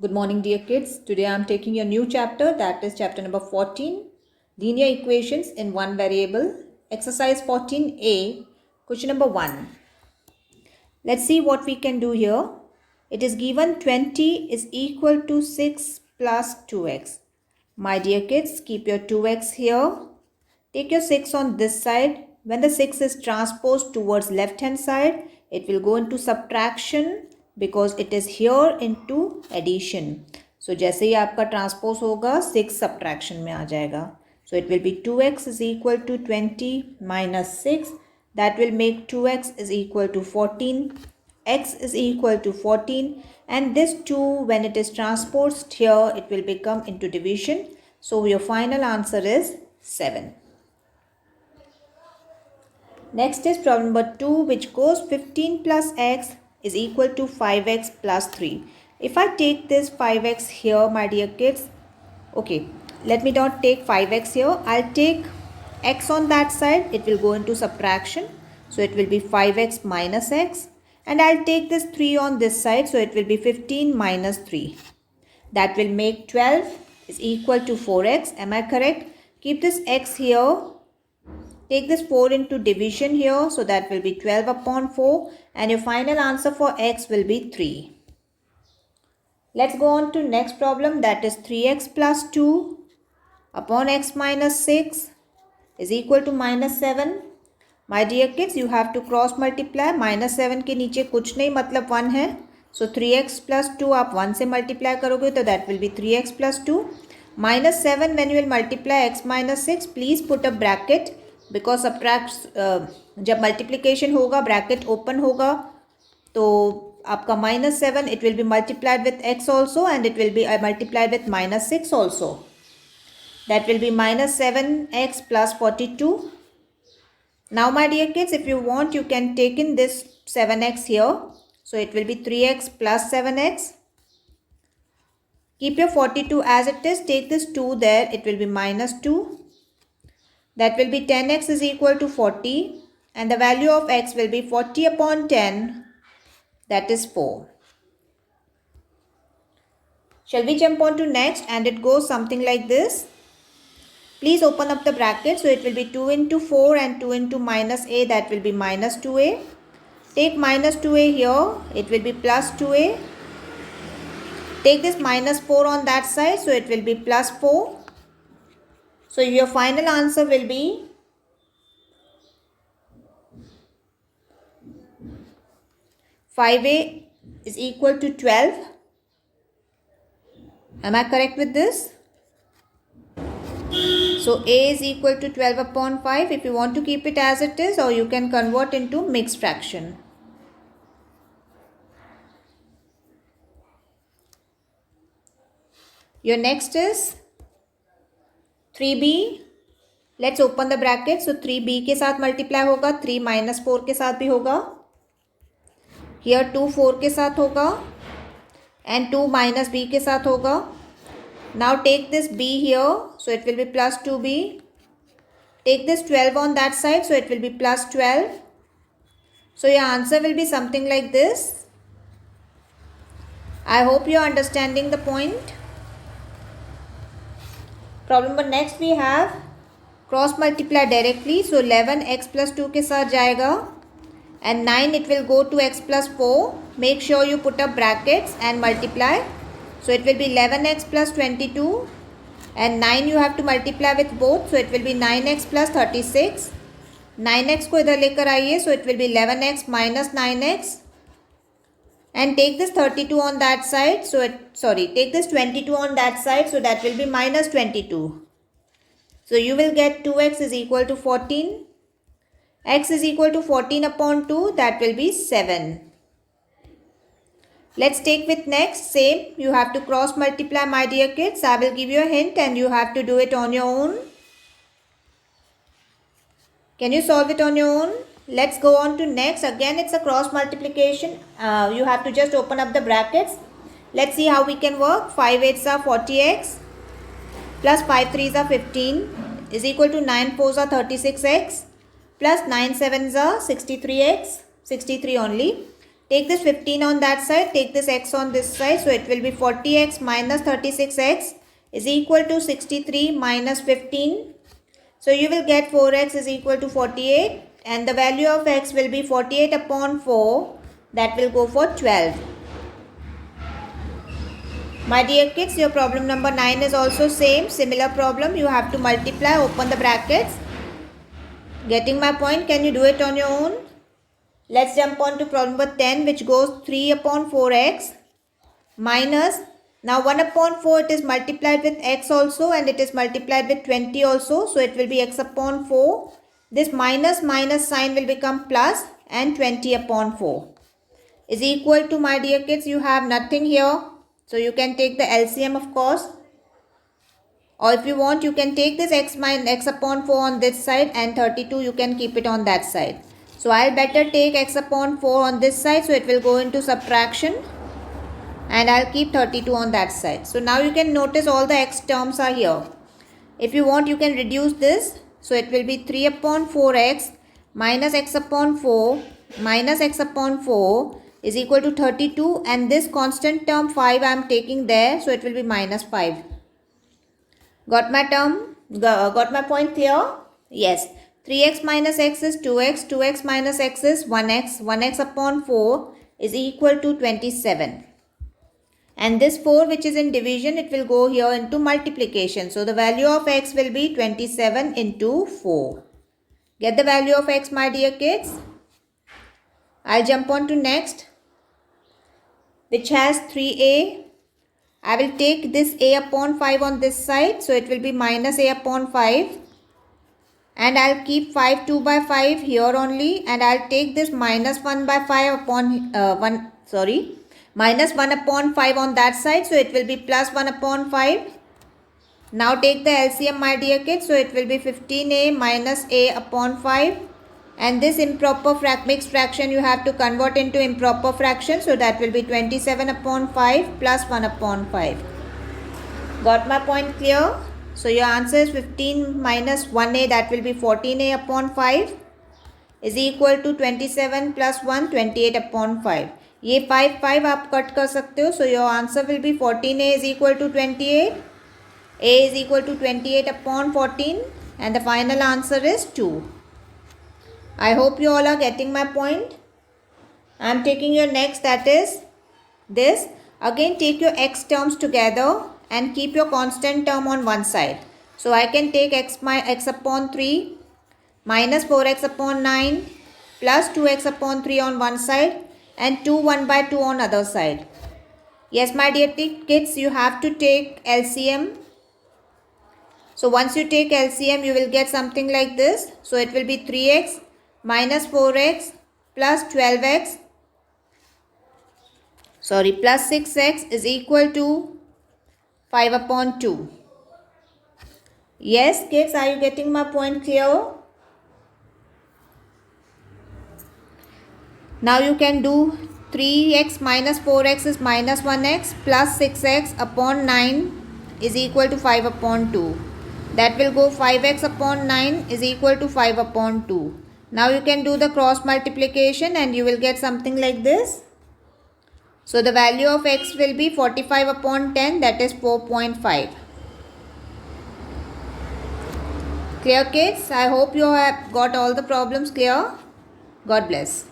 Good morning, dear kids. Today I am taking a new chapter, that is chapter number 14, Linear Equations in One Variable. Exercise 14a, question number 1. Let's see what we can do here. It is given 20 is equal to 6 plus 2x. My dear kids, keep your 2x here. Take your 6 on this side. When the 6 is transposed towards left hand side, it will go into subtraction because it is here into addition. So जैसे ही आपका transpose होगा 6 subtraction में आ जाएगा. So it will be 2x is equal to 20 minus 6. That will make 2x is equal to 14. X is equal to 14. And this 2, when it is transposed here, it will become into division. So your final answer is 7. Next is problem number 2, which goes 15 plus x is equal to 5x plus 3. If I take this 5x here, my dear kids, okay, let me not take 5x here. I'll take x on that side. It will go into subtraction. So it will be 5x minus x. And I'll take this 3 on this side. So it will be 15 minus 3. That will make 12 is equal to 4x. Am I correct? Keep this x here. Take this 4 into division here. So that will be 12 upon 4. And your final answer for x will be 3. Let's go on to next problem, that is 3x plus 2 upon x minus 6 is equal to minus 7. My dear kids, you have to cross multiply. minus 7 के नीचे कुछ नहीं मतलब 1 है. So 3x plus 2 आप 1 से multiply करोगे तो that will be 3x plus 2. Minus 7 when you will multiply x minus 6, please put a bracket because subtract जब multiplication होगा bracket open होगा तो आपका minus 7 it will be multiplied with x also and it will be multiplied with minus 6 also. That will be minus 7x plus 42. Now my dear kids, if you want you can take in this 7x here. So it will be 3x plus 7x. Keep your 42 as it is. Take this 2 there. It will be minus 2. That will be 10x is equal to 40. And the value of x will be 40 upon 10. That is 4. Shall we jump on to next? And it goes something like this. Please open up the bracket. So it will be 2 into 4 and 2 into minus a. That will be minus 2a. Take minus 2a here. It will be plus 2a. Take this minus 4 on that side. So it will be plus 4. So your final answer will be 5a is equal to 12. Am I correct with this? So a is equal to 12 upon 5. If you want to keep it as it is, or you can convert into mixed fraction. Your next is 3b. Let's open the bracket. So 3b के साथ multiply होगा, 3 minus 4 के साथ भी होगा. Here 2 4 के साथ होगा and 2 minus b के साथ होगा. Now take this b here. So it will be plus 2b. Take this 12 on that side. So it will be plus 12. So your answer will be something like this. I hope you are understanding the point. Problem number next we have cross multiply directly. So 11x plus 2 के साथ जाएगा. And 9 it will go to x plus 4. Make sure you put up brackets and multiply. So it will be 11x plus 22. And 9 you have to multiply with both. So it will be 9x plus 36. 9x को इधर लेकर आइए. So it will be 11x minus 9x. And take this 32 on that side. So take this 22 on that side. So that will be minus 22. So you will get 2x is equal to 14. X is equal to 14 upon 2. That will be 7. Let's take with next. Same. You have to cross multiply, my dear kids. I will give you a hint and you have to do it on your own. Can you solve it on your own? Let's go on to next. Again, it's a cross multiplication. You have to just open up the brackets. Let's see how we can work. 5 8s are 40x plus 5 3s are 15 is equal to 9 4s are 36x plus 9 7s are 63x. 63 only. Take this 15 on that side, take this x on this side. So it will be 40x minus 36x is equal to 63 minus 15. So you will get 4x is equal to 48 and the value of x will be 48 upon 4. That will go for 12. My dear kids, your problem number 9 is also same. Similar problem. You have to multiply, open the brackets. Getting my point? Can you do it on your own? Let's jump on to problem number 10, which goes 3 upon 4x minus, now 1 upon 4 it is multiplied with x also and it is multiplied with 20 also. So it will be x upon 4. This minus sign will become plus and 20 upon 4 is equal to, my dear kids, you have nothing here. So you can take the LCM of course. Or if you want, you can take this x upon 4 on this side and 32 you can keep it on that side. So I'll better take x upon 4 on this side. So it will go into subtraction. And I'll keep 32 on that side. So now you can notice all the x terms are here. If you want, you can reduce this. So it will be 3 upon 4x minus x upon 4 minus x upon 4 is equal to 32. And this constant term 5 I am taking there. So it will be minus 5. Got my term? Got my point clear? Yes. 3x minus x is 2x. 2x minus x is 1x. 1x upon 4 is equal to 27. And this 4 which is in division, it will go here into multiplication. So the value of x will be 27 into 4. Get the value of x, my dear kids. I'll jump on to next, which has 3a. I will take this a upon 5 on this side. So it will be minus a upon 5. And I'll keep 5 2 by 5 here only. And I'll take this minus 1 by 5 upon minus 1 upon 5 on that side. So it will be plus 1 upon 5. Now take the LCM, my dear kids. So it will be 15a minus a upon 5. And this improper mixed fraction you have to convert into improper fraction. So that will be 27 upon 5 plus 1 upon 5. Got my point clear? So your answer is 15 minus 1a, that will be 14a upon 5 is equal to 27 plus 1, 28 upon 5. ये 5 आप cut कर सकते हो. So your answer will be 14a is equal to 28. A is equal to 28 upon 14 and the final answer is 2. I hope you all are getting my point. I am taking your next, that is this. Again take your x terms together and keep your constant term on one side. So I can take x upon 3 minus 4x upon 9 plus 2x upon 3 on one side and 2 1 by 2 on other side. Yes, my dear kids, you have to take LCM. So once you take LCM, you will get something like this. So it will be 3x minus 4x plus 12x, plus 6x is equal to 5 upon 2. Yes, kids, are you getting my point clear? Now you can do 3x minus 4x is minus 1x plus 6x upon 9 is equal to 5 upon 2. That will go 5x upon 9 is equal to 5 upon 2. Now you can do the cross multiplication and you will get something like this. So the value of x will be 45 upon 10, that is 4.5. Clear, kids? I hope you have got all the problems clear. God bless.